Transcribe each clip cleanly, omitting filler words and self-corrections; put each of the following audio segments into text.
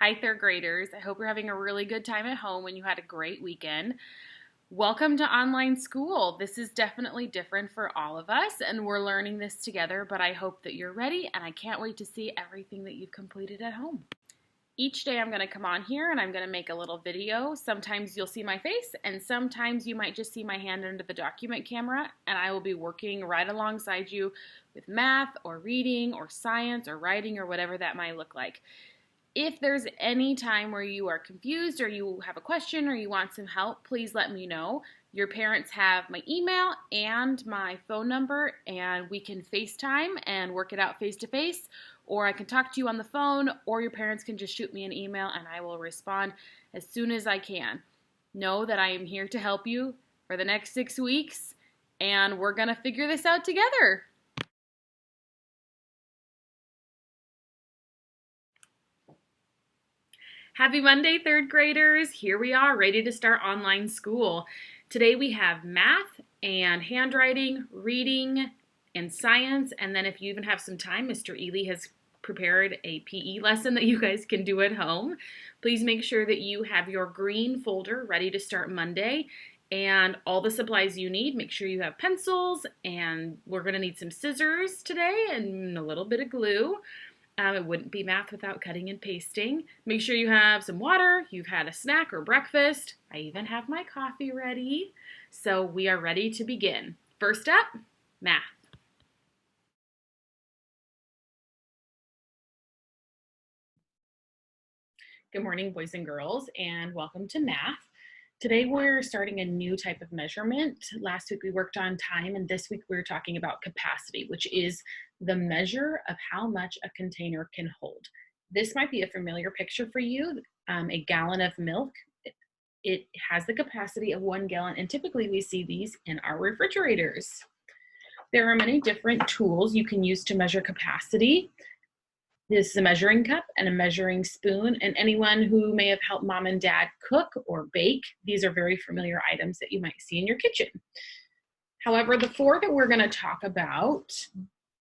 Hi, third graders. I hope you're having a really good time at home and you had a great weekend. Welcome to online school. This is definitely different for all of us, and we're learning this together, but I hope that you're ready, and I can't wait to see everything that you've completed at home. Each day I'm going to come on here and I'm going to make a little video. Sometimes you'll see my face, and sometimes you might just see my hand under the document camera, and I will be working right alongside you with math or reading or science or writing or whatever that might look like. If there's any time where you are confused or you have a question or you want some help, please let me know. Your parents have my email and my phone number, and we can FaceTime and work it out face to face, or I can talk to you on the phone, or your parents can just shoot me an email and I will respond as soon as I can. Know that I am here to help you for the next 6 weeks, and we're going to figure this out together. Happy Monday, third graders. Here we are, ready to start online school. Today we have math and handwriting, reading, and science. And then if you even have some time, Mr. Ely has prepared a PE lesson that you guys can do at home. Please make sure that you have your green folder ready to start Monday and all the supplies you need. Make sure you have pencils, and we're going to need some scissors today and a little bit of glue. It wouldn't be math without cutting and pasting. Make sure you have some water, you've had a snack or breakfast. I even have my coffee ready. So we are ready to begin. First up, math. Good morning, boys and girls, and welcome to math. Today we're starting a new type of measurement. Last week we worked on time, and this week we're talking about capacity, which is the measure of how much a container can hold. This might be a familiar picture for you. A gallon of milk, it has the capacity of 1 gallon, and typically we see these in our refrigerators. There are many different tools you can use to measure capacity. This is a measuring cup and a measuring spoon, and anyone who may have helped mom and dad cook or bake, these are very familiar items that you might see in your kitchen. However, the 4 that we're going to talk about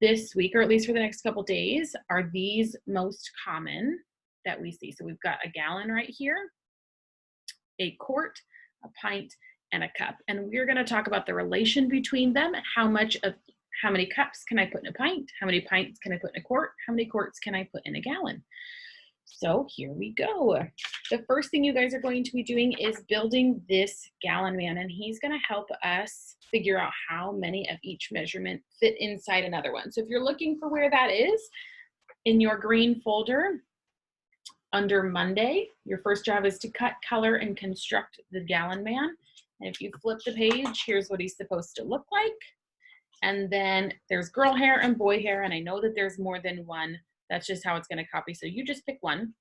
this week, or at least for the next couple days, are these most common that we see. So we've got a gallon right here, a quart, a pint, and a cup. And we're going to talk about the relation between them. How many cups can I put in a pint? How many pints can I put in a quart? How many quarts can I put in a gallon? So here we go. The first thing you guys are going to be doing is building this gallon man, and he's going to help us figure out how many of each measurement fit inside another one. So if you're looking for where that is, in your green folder, under Monday, your first job is to cut, color, and construct the gallon man. And if you flip the page, here's what he's supposed to look like. And then there's girl hair and boy hair, and I know that there's more than one. That's just how it's going to copy, so you just pick one.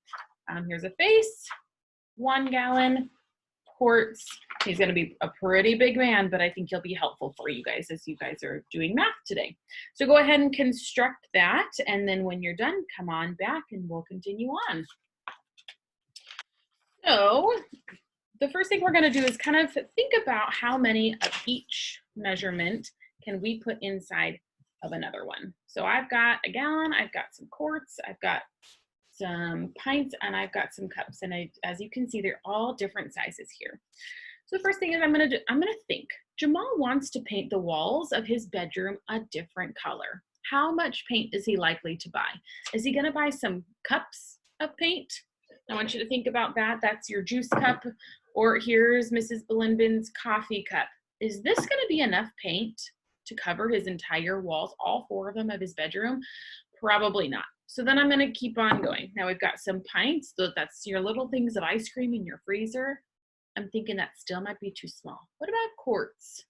Here's a face, 1 gallon, quarts. He's going to be a pretty big man, but I think he'll be helpful for you guys as you guys are doing math today. So go ahead and construct that, and then when you're done, come on back and we'll continue on. So the first thing we're going to do is kind of think about how many of each measurement can we put inside of another one. So I've got a gallon, I've got some quarts, I've got some pints, and I've got some cups. And as you can see, they're all different sizes here. So the first thing is I'm gonna think. Jamal wants to paint the walls of his bedroom a different color. How much paint is he likely to buy? Is he gonna buy some cups of paint? I want you to think about that. That's your juice cup, or here's Mrs. Balinbin's coffee cup. Is this gonna be enough paint to cover his entire walls, all 4 of them of his bedroom? Probably not. So then I'm going to keep on going. Now we've got some pints. So that's your little things of ice cream in your freezer. I'm thinking that still might be too small. What about quarts?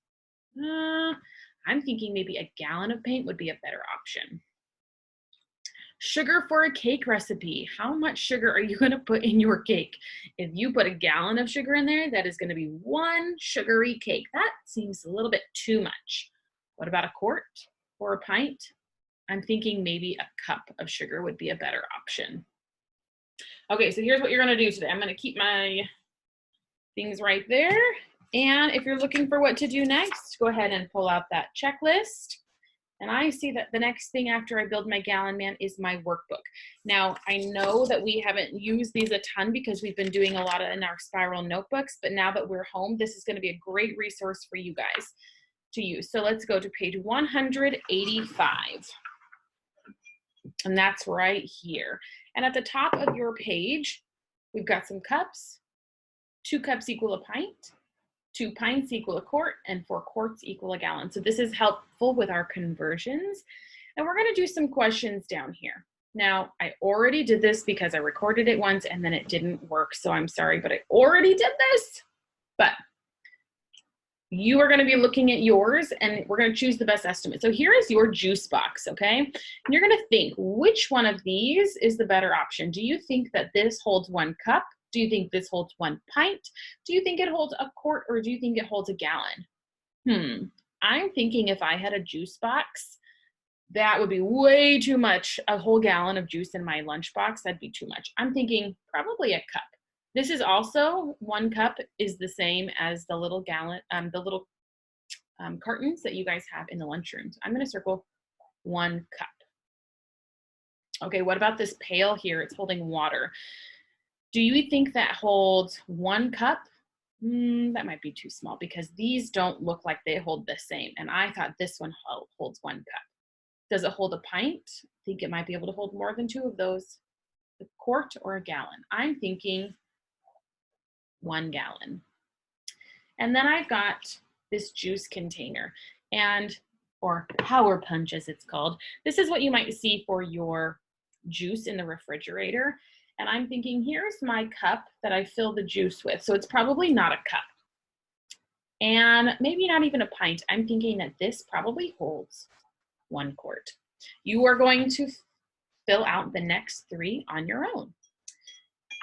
I'm thinking maybe a gallon of paint would be a better option. Sugar for a cake recipe. How much sugar are you going to put in your cake? If you put a gallon of sugar in there, that is going to be 1 sugary cake. That seems a little bit too much. What about a quart or a pint? I'm thinking maybe a cup of sugar would be a better option. Okay, so here's what you're going to do today. I'm going to keep my things right there. And if you're looking for what to do next, go ahead and pull out that checklist. And I see that the next thing after I build my gallon man is my workbook. Now, I know that we haven't used these a ton because we've been doing a lot in our spiral notebooks, but now that we're home, this is going to be a great resource for you guys to use. So let's go to page 185. And that's right here. And at the top of your page, we've got some cups. 2 cups equal a pint. 2 pints equal a quart, and 4 quarts equal a gallon. So this is helpful with our conversions. And we're going to do some questions down here. Now, I already did this because I recorded it once and then it didn't work. So I'm sorry, but I already did this. But you are going to be looking at yours and we're going to choose the best estimate. So here is your juice box, okay? And you're going to think, which one of these is the better option? Do you think that this holds 1 cup? Do you think this holds 1 pint? Do you think it holds a quart, or do you think it holds a gallon? I'm thinking if I had a juice box, that would be way too much. A whole gallon of juice in my lunchbox, that'd be too much. I'm thinking probably a cup. This is also 1 cup is the same as the little gallon, cartons that you guys have in the lunchrooms. I'm going to circle 1 cup. Okay, what about this pail here? It's holding water. Do you think that holds 1 cup? That might be too small because these don't look like they hold the same. And I thought this one holds 1 cup. Does it hold a pint? I think it might be able to hold more than 2 of those. A quart or a gallon? I'm thinking 1 gallon. And then I've got this juice container, or power punch as it's called. This is what you might see for your juice in the refrigerator. And I'm thinking, here's my cup that I fill the juice with. So it's probably not a cup. And maybe not even a pint. I'm thinking that this probably holds 1 quart. You are going to fill out the next 3 on your own.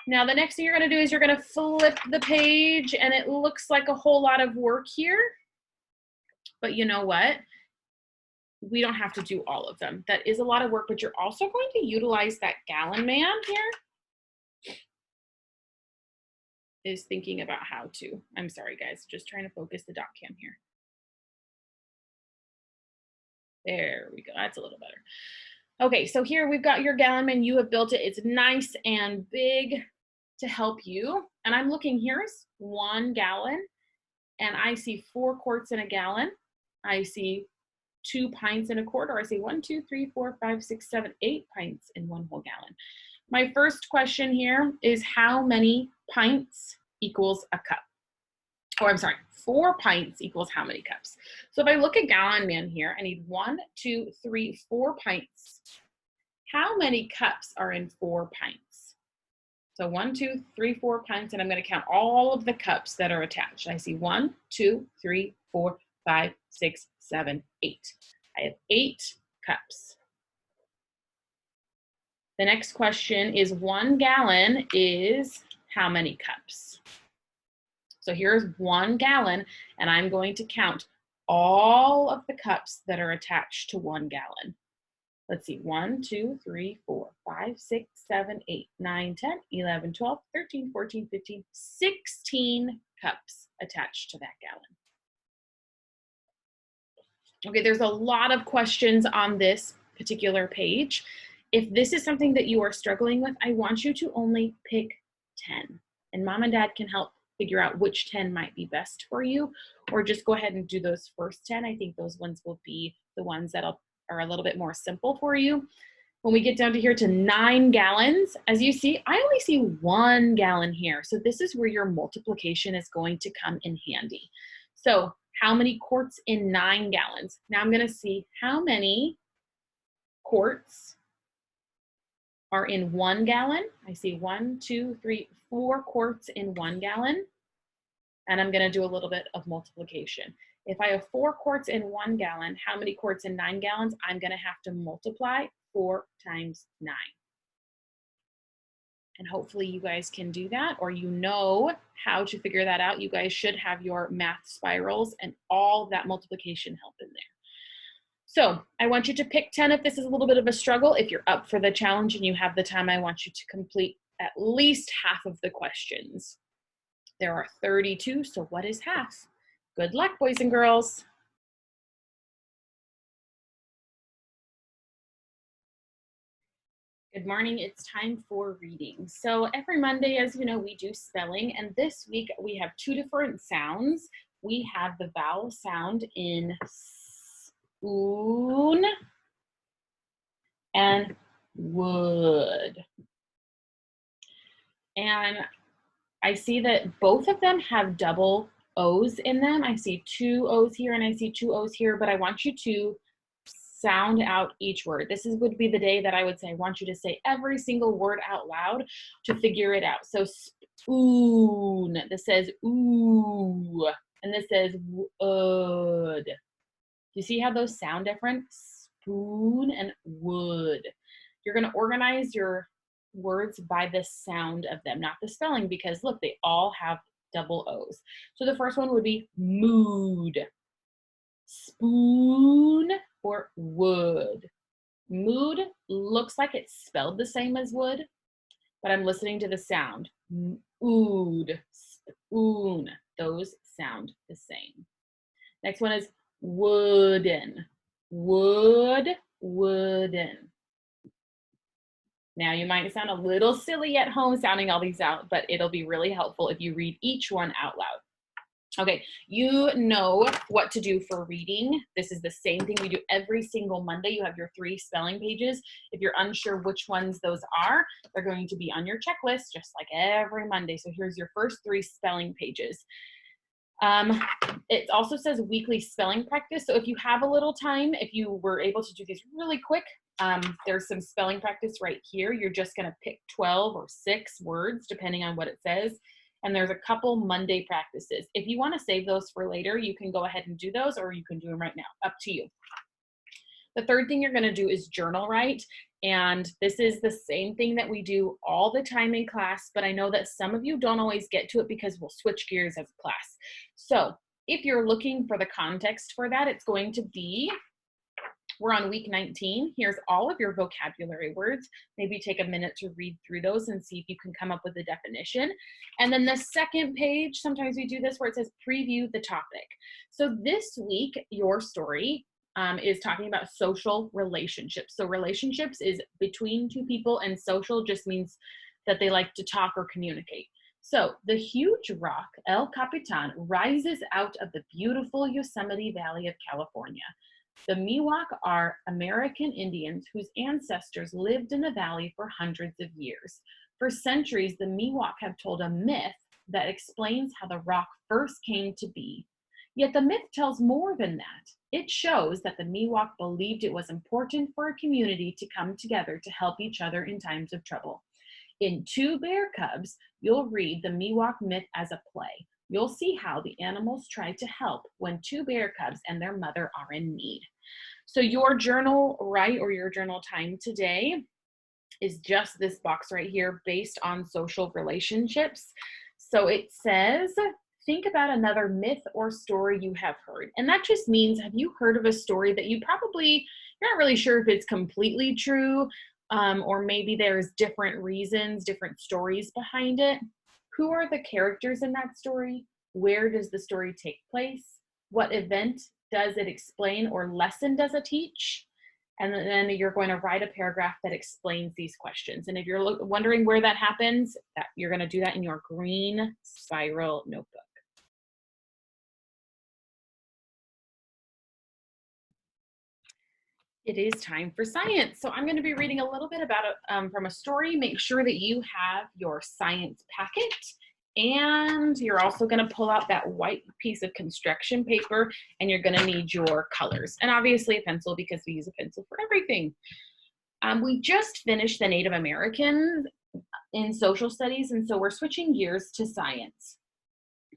Now, the next thing you're going to do is you're going to flip the page, and it looks like a whole lot of work here. But you know what? We don't have to do all of them. That is a lot of work, but you're also going to utilize that gallon man here. Is thinking about how to. I'm sorry, guys, just trying to focus the dot cam here. There we go, that's a little better. Okay, so here we've got your gallon man. You have built it. It's nice and big to help you. And I'm looking, here's 1 gallon, and I see 4 quarts in a gallon. I see 2 pints in a quart, or I see 1, 2, 3, 4, 5, 6, 7, 8 pints in 1 whole gallon. My first question here is how many pints equals a cup? Or I'm sorry, 4 pints equals how many cups? So if I look at gallon man here, I need 1, 2, 3, 4 pints. How many cups are in 4 pints? So 1, 2, 3, 4 pints, and I'm going to count all of the cups that are attached. I see 1, 2, 3, 4, 5, 6, 7, 8. I have 8 cups. The next question is 1 gallon is how many cups? So here's 1 gallon, and I'm going to count all of the cups that are attached to 1 gallon. Let's see, 1, 2, 3, 4, 5, 6, 7, 8, 9, 10, 11, 12, 13, 14, 15, 16 cups attached to that gallon. Okay, there's a lot of questions on this particular page. If this is something that you are struggling with, I want you to only pick 10. And mom and dad can help figure out which 10 might be best for you, or just go ahead and do those first 10. I think those ones will be the ones that are a little bit more simple for you. When we get down to here to 9 gallons, as you see, I only see 1 gallon here. So this is where your multiplication is going to come in handy. So how many quarts in 9 gallons? Now I'm going to see how many quarts are in 1 gallon. I see 1, 2, 3, 4 quarts in 1 gallon. And I'm going to do a little bit of multiplication. If I have 4 quarts in 1 gallon, how many quarts in 9 gallons? I'm going to have to multiply 4 times 9. And hopefully you guys can do that, or you know how to figure that out. You guys should have your math spirals and all that multiplication help in there. So I want you to pick 10 if this is a little bit of a struggle. If you're up for the challenge and you have the time, I want you to complete at least half of the questions. There are 32, so what is half? Good luck, boys and girls. Good morning. It's time for reading. So every Monday, as you know, we do spelling, and this week we have two different sounds. We have the vowel sound in spoon and wood. And I see that both of them have double O's in them. I see two O's here and I see two O's here, but I want you to sound out each word. Would be the day that I would say, I want you to say every single word out loud to figure it out. So spoon, this says ooh, and this says wood. Do you see how those sound different? Spoon and wood. You're gonna organize your words by the sound of them, not the spelling, because look, they all have double O's. So the first one would be mood. Spoon or wood. Mood looks like it's spelled the same as wood, but I'm listening to the sound. Ood, spoon. Those sound the same. Next one is wooden. Wood, wooden. Now you might sound a little silly at home sounding all these out, but it'll be really helpful if you read each one out loud. Okay, you know what to do for reading. This is the same thing we do every single Monday. You have your 3 spelling pages. If you're unsure which ones those are, they're going to be on your checklist just like every Monday. So here's your first 3 spelling pages. It also says weekly spelling practice. So if you have a little time, if you were able to do these really quick, there's some spelling practice right here. You're just going to pick 12 or 6 words, depending on what it says. And there's a couple Monday practices. If you want to save those for later, you can go ahead and do those, or you can do them right now, up to you. The third thing you're going to do is journal write. And this is the same thing that we do all the time in class, but I know that some of you don't always get to it because we'll switch gears as a class. So if you're looking for the context for that, it's going to be, we're on week 19. Here's all of your vocabulary words. Maybe take a minute to read through those and see if you can come up with a definition. And then the second page, sometimes we do this where it says preview the topic. So this week, your story is talking about social relationships. So relationships is between 2 people, and social just means that they like to talk or communicate. So the huge rock, El Capitan, rises out of the beautiful Yosemite Valley of California. The Miwok are American Indians whose ancestors lived in the valley for hundreds of years. For centuries, the Miwok have told a myth that explains how the rock first came to be. Yet the myth tells more than that. It shows that the Miwok believed it was important for a community to come together to help each other in times of trouble. In 2 Bear Cubs, you'll read the Miwok myth as a play. You'll see how the animals try to help when 2 bear cubs and their mother are in need. So your journal write or your journal time today is just this box right here based on social relationships. So it says, think about another myth or story you have heard. And that just means, have you heard of a story that you're not really sure if it's completely true, or maybe there's different reasons, different stories behind it. Who are the characters in that story? Where does the story take place? What event does it explain or lesson does it teach? And then you're going to write a paragraph that explains these questions. And if you're wondering where that happens, you're going to do that in your green spiral notebook. It is time for science. So I'm going to be reading a little bit about it from a story. Make sure that you have your science packet. And you're also going to pull out that white piece of construction paper, and you're going to need your colors. And obviously a pencil, because we use a pencil for everything. We just finished the Native American in social studies, and so we're switching gears to science.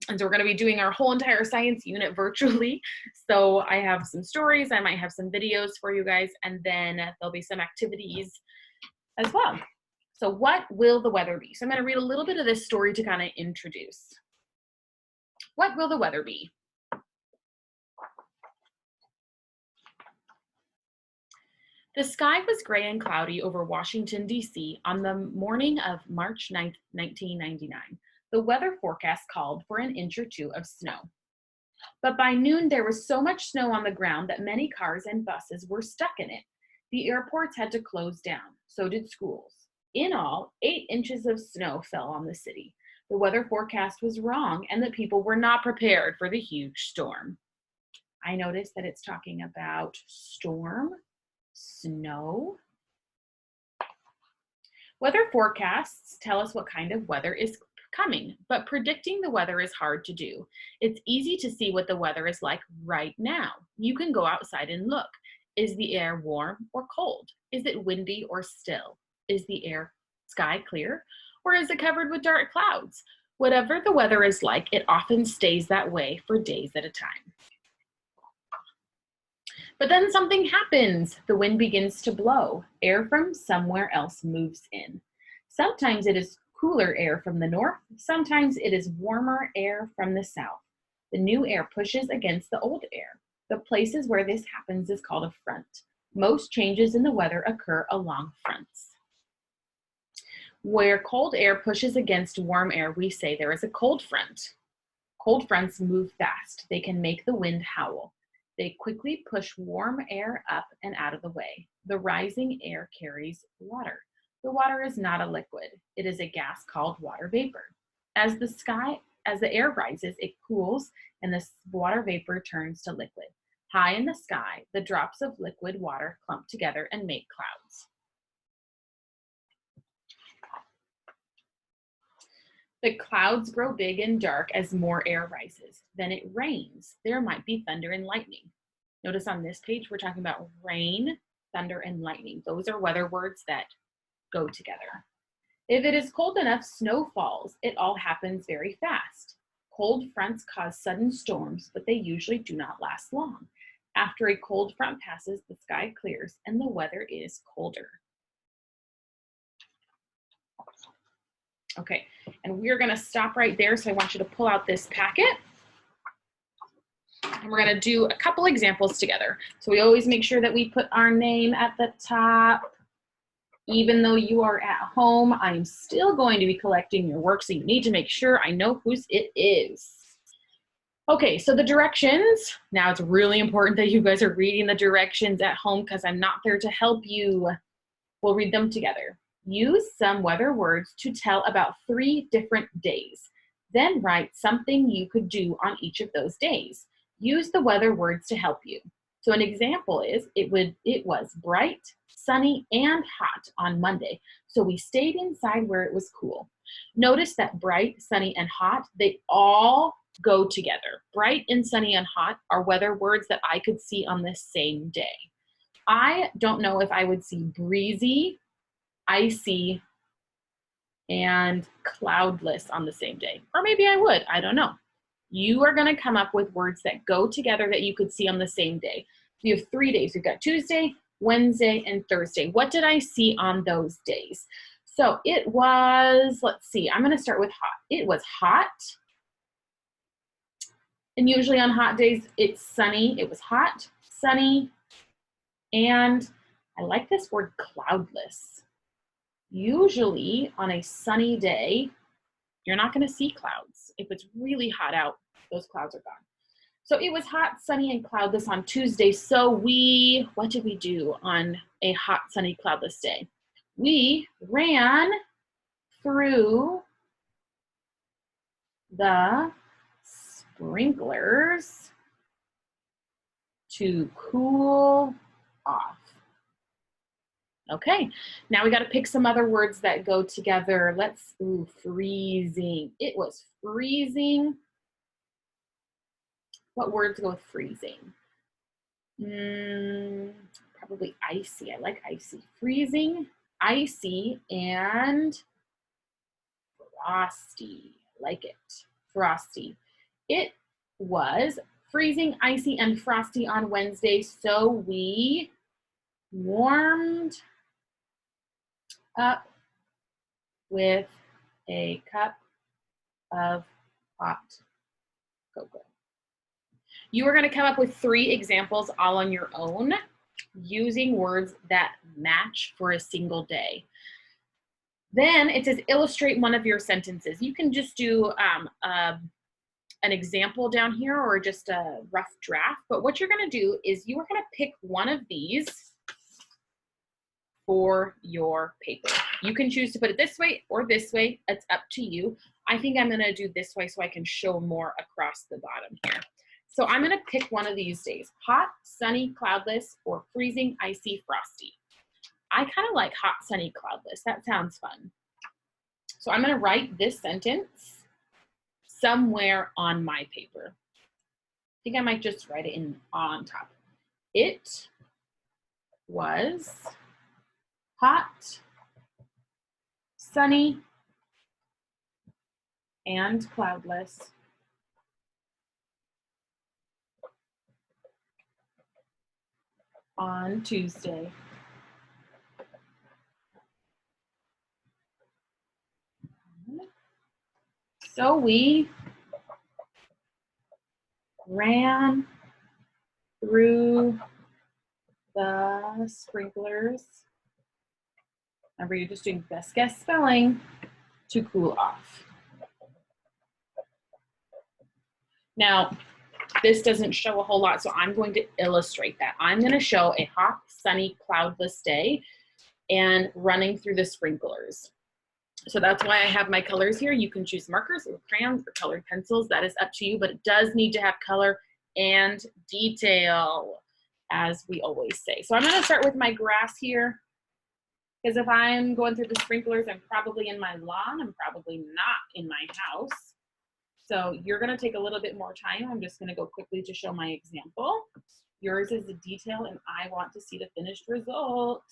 And so we're going to be doing our whole entire science unit virtually. So I have some stories, I might have some videos for you guys, and then there'll be some activities as well. So what will the weather be? So I'm going to read a little bit of this story to kind of introduce. What will the weather be? The sky was gray and cloudy over Washington, D.C. on the morning of March 9th, 1999. The weather forecast called for an inch or 2 of snow. But by noon, there was so much snow on the ground that many cars and buses were stuck in it. The airports had to close down, so did schools. In all, 8 inches of snow fell on the city. The weather forecast was wrong, and the people were not prepared for the huge storm. I noticed that it's talking about storm, snow. Weather forecasts tell us what kind of weather is coming, but predicting the weather is hard to do. It's easy to see what the weather is like right now. You can go outside and look. Is the air warm or cold? Is it windy or still? Is the sky clear, or is it covered with dark clouds? Whatever the weather is like, it often stays that way for days at a time. But then something happens. The wind begins to blow. Air from somewhere else moves in. Sometimes it is cooler air from the north. Sometimes it is warmer air from the south. The new air pushes against the old air. The places where this happens is called a front. Most changes in the weather occur along fronts. Where cold air pushes against warm air, we say there is a cold front. Cold fronts move fast. They can make the wind howl. They quickly push warm air up and out of the way. The rising air carries water. The water is not a liquid. It is a gas called water vapor. As the air rises, it cools and the water vapor turns to liquid. High in the sky, the drops of liquid water clump together and make clouds. The clouds grow big and dark as more air rises. Then it rains. There might be thunder and lightning. Notice on this page, we're talking about rain, thunder, and lightning. Those are weather words that go together. If it is cold enough, snow falls. It all happens very fast. Cold fronts cause sudden storms, but they usually do not last long. After a cold front passes, the sky clears and the weather is colder. Okay, and we're gonna stop right there. So I want you to pull out this packet. And we're gonna do a couple examples together. So we always make sure that we put our name at the top. Even though you are at home, I'm still going to be collecting your work, so you need to make sure I know whose it is. Okay, so the directions. Now it's really important that you guys are reading the directions at home because I'm not there to help you. We'll read them together. Use some weather words to tell about 3 different days. Then write something you could do on each of those days. Use the weather words to help you. So an example is, it was bright, sunny, and hot on Monday. So we stayed inside where it was cool. Notice that bright, sunny, and hot, they all go together. Bright and sunny and hot are weather words that I could see on the same day. I don't know if I would see breezy, icy, and cloudless on the same day. Or maybe I would, I don't know. You are gonna come up with words that go together that you could see on the same day. We have 3 days. We've got Tuesday, Wednesday, and Thursday. What did I see on those days? So it was, let's see, I'm gonna start with hot. It was hot. And usually on hot days, it's sunny. It was hot, sunny, and I like this word cloudless. Usually on a sunny day, you're not gonna see clouds. If it's really hot out, those clouds are gone. So it was hot, sunny, and cloudless on Tuesday. So what did we do on a hot, sunny, cloudless day? We ran through the sprinklers to cool off. Okay, now we got to pick some other words that go together. Freezing. It was freezing. What words go with freezing? Probably icy. I like icy. Freezing, icy, and frosty. I like it. Frosty. It was freezing, icy, and frosty on Wednesday, so we warmed up with a cup of hot cocoa. You are going to come up with 3 examples all on your own using words that match for a single day. Then it says illustrate one of your sentences. You can just do an example down here or just a rough draft, but what you're going to do is you are going to pick one of these for your paper. You can choose to put it this way or this way. It's up to you. I think I'm gonna do this way so I can show more across the bottom here. So I'm gonna pick one of these days, hot, sunny, cloudless, or freezing, icy, frosty. I kind of like hot, sunny, cloudless. That sounds fun. So I'm gonna write this sentence somewhere on my paper. I think I might just write it in on top. It was hot, sunny, and cloudless on Tuesday. So we ran through the sprinklers. Remember, you're just doing best guess spelling to cool off. Now, this doesn't show a whole lot, so I'm going to illustrate that. I'm going to show a hot, sunny, cloudless day and running through the sprinklers. So that's why I have my colors here. You can choose markers or crayons or colored pencils. That is up to you, but it does need to have color and detail, as we always say. So I'm going to start with my grass here, because if I'm going through the sprinklers, I'm probably in my lawn. I'm probably not in my house. So you're going to take a little bit more time. I'm just going to go quickly to show my example. Yours is a detail, and I want to see the finished result.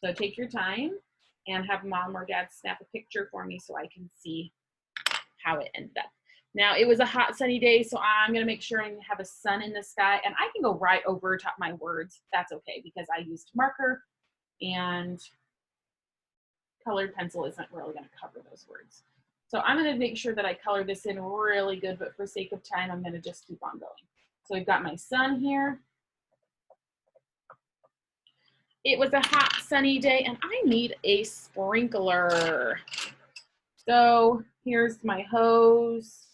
So take your time and have mom or dad snap a picture for me so I can see how it ended up. Now, it was a hot, sunny day, so I'm going to make sure I have a sun in the sky, and I can go right over top my words. That's okay, because I used marker, and colored pencil isn't really going to cover those words. So I'm going to make sure that I color this in really good, but for sake of time, I'm going to just keep on going. So we've got my sun here. It was a hot, sunny day, and I need a sprinkler. So here's my hose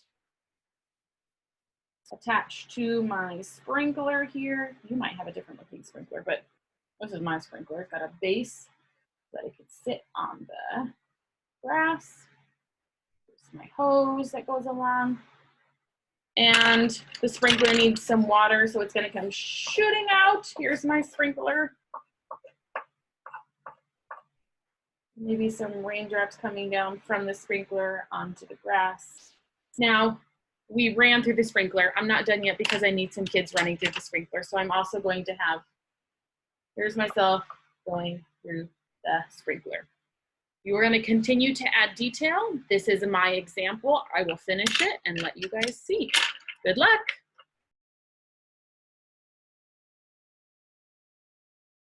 attached to my sprinkler here. You might have a different looking sprinkler, but this is my sprinkler. It's got a base so that it could sit on the grass. Here's my hose that goes along. And the sprinkler needs some water, so it's going to come shooting out. Here's my sprinkler. Maybe some raindrops coming down from the sprinkler onto the grass. Now, we ran through the sprinkler. I'm not done yet because I need some kids running through the sprinkler. So I'm also going to have, here's myself going through the sprinkler. You are going to continue to add detail. This is my example. I will finish it and let you guys see. Good luck.